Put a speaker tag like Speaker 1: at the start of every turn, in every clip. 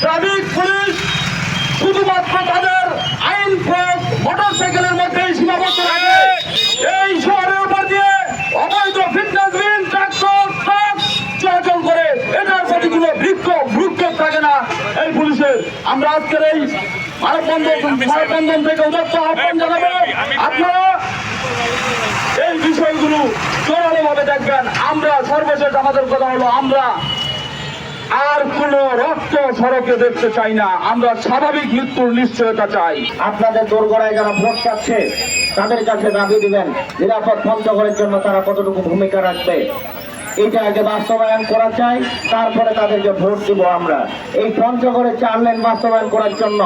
Speaker 1: Traffic police শুধুমাত্র তাদের আইন প্রয়োগ মোটরসাইকেলের মধ্যে সীমাবদ্ধ রাখে। এই শহরের উপর দিয়ে অবৈধ ফিটনেস বিন ট্রাক্টর ট্রাক চলাচল করে, এটার প্রতি কোনো ভ্রুক্ষেপ থাকে না এই পুলিশের। আমরা আজকের এই মানববন্ধন থেকে উদাত্ত আহ্বান জানাবো, আপনারা এই বিষয়গুলো জোরালো ভাবে দেখবেন। আমরা সর্বশেষ আমাদের কথা হলো, আমরা আর কোন রক্ত সড়কে দেখতে চাই না, আমরা স্বাভাবিক মৃত্যুর নিশ্চয়তা চাই।
Speaker 2: আপনাদের দোরগোড়ায় যারা ভোট পাচ্ছে তাদের কাছে দাবি দিবেন নিরাপদ পঞ্চগড়ের জন্য তারা কতটুকু ভূমিকা রাখবে, এটা আগে বাস্তবায়ন করা চাই, তারপরে তাদেরকে ভোট দিব। আমরা এই পঞ্চগড়ে 4 লেন বাস্তবায়ন করার জন্য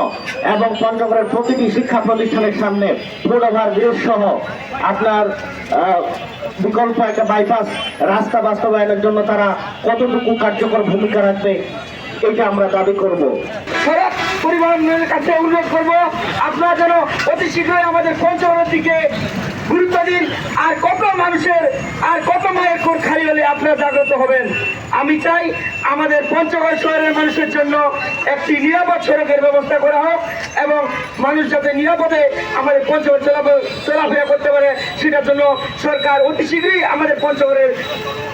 Speaker 2: এবং পঞ্চগড়ের প্রতিটি শিক্ষা প্রতিষ্ঠানের সামনে ফুট ওভার ব্রিজ সহ আপনার বিকল্প একটা বাইপাস রাস্তা বাস্তবায়নের জন্য তারা কতটুকু কার্যকর ভূমিকা রাখবে, এটা আমরা দাবি করব।
Speaker 1: সড়ক পরিবহনের কাছে অনুরোধ করবো, আপনারা যেন অতি শীঘ্রই আমাদের পঞ্চগড়ের দিকে গুরুত্ব দিন। আর কত মানুষের আর কত মায়ের কোট খালি হলে আপনারা জাগ্রত হবেন। আমি চাই আমাদের পঞ্চগড় শহরের মানুষের জন্য একটি নিরাপদ সড়কের ব্যবস্থা করা হোক এবং মানুষ যাতে নিরাপদে আমাদের পঞ্চগড় চলাফেরা করতে পারে, সেটার জন্য সরকার অতি শীঘ্রই আমাদের পঞ্চগড়ের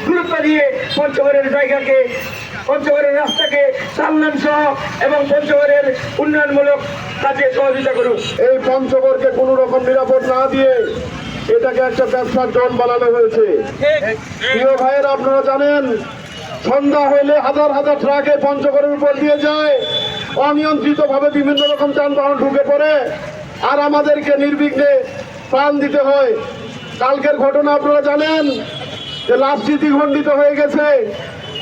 Speaker 1: গুরুত্ব দিয়ে পঞ্চগড়ের জায়গাকে, পঞ্চগড়ের রাস্তাকে 4 লেন সহ এবং পঞ্চগড়ের উন্নয়নমূলক কাজে সহযোগিতা করুন।
Speaker 3: এই পঞ্চগড়কে কোন রকম নিরাপদ না দিয়ে এটাকে একটা ব্যবসার জোন বানানো হয়েছে। প্রিয় ভাইয়ের, আপনারা জানেন সন্ধ্যা হইলে হাজার হাজার ট্রাকে পঞ্চগড়ের উপর দিয়ে যায়, অনিয়ন্ত্রিত ভাবে বিভিন্ন রকম যানবাহন ঢুকে পড়ে, আর আমাদেরকে নির্বিঘ্নে প্রাণ দিতে হয়। কালকের ঘটনা আপনারা জানেন যে লাশটি দ্বিখণ্ডিত হয়ে গেছে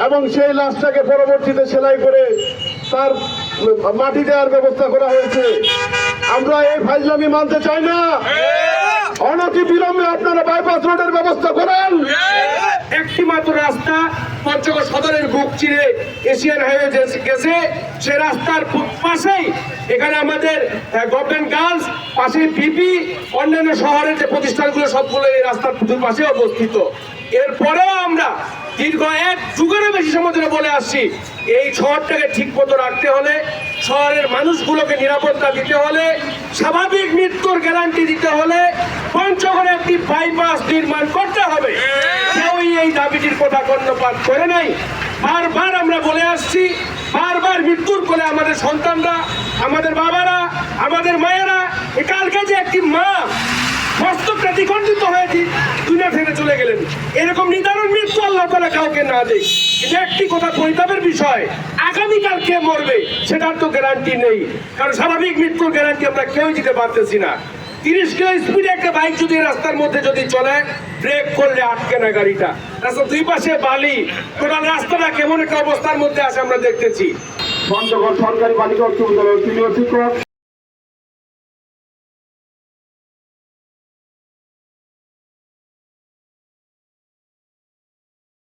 Speaker 3: এবং সেই লাশটাকে পরবর্তীতে সেলাই করে তার মাটি দেওয়ার ব্যবস্থা করা হয়েছে। আমরা এই ফাইজলামি মানতে চাই না। অনতি বিলম্বে আপনারা বাইপাস রোডের ব্যবস্থা করেন।
Speaker 1: একটি মাত্র রাস্তা পঞ্চগড় সদরের বুক চিরে এশিয়ান হাইওয়ে গেছে, সে রাস্তার পাশেই এখানে আমাদের গভর্নমেন্ট গার্লস, পাশে পিপি, অন্যান্য শহরের যে প্রতিষ্ঠানগুলো সবগুলো এই রাস্তার পাশে অবস্থিত। এরপরেও আমরা দীর্ঘ 1 যুগেরও বেশি সময় ধরে বলে আসছি, এই শহরটাকে ঠিক মতো রাখতে হলে, শহরের মানুষগুলোকে নিরাপত্তা দিতে হলে, স্বাভাবিক মৃত্যুর গ্যারান্টি দিতে হলে পঞ্চগড়ে একটি বাইপাস নির্মাণ করতে হবে। কেউই এই দাবিটির কথা কর্ণপাত করে নাই। বারবার আমরা বলে আসছি, বারবার মৃত্যুর কোলে আমাদের সন্তানরা, আমাদের বাবারা, আমাদের মায়েরা, কালকে যে একটি মা বাস্তবটা দ্বিখণ্ডিত হয়েছে, দুনিয়া থেকে চলে গেলেন, এরকম নিদারুণ মৃত্যু আল্লাহ তাআলা কাউকে না দেয়। এটা একটি কথা পরিতাপের বিষয়, আগামীকাল কে মরবে সেটার তো গ্যারান্টি নেই, কারণ স্বাভাবিক মৃত্যুর গ্যারান্টি আমরা কেউই দিতে পারতেছি না। 30 কিলো স্পিডে একটা বাইক যদি রাস্তার মধ্যে যদি চলে, ব্রেক করলে আটকে না গাড়িটা, রাস্তার 2 পাশে বালি, টোটাল রাস্তাটা কেমন একটা অবস্থার মধ্যে আসে আমরা দেখতেছি।
Speaker 3: পঞ্চগড় সরকারি বালিকা উচ্চ বিদ্যালয়ের সিনিয়র শিক্ষক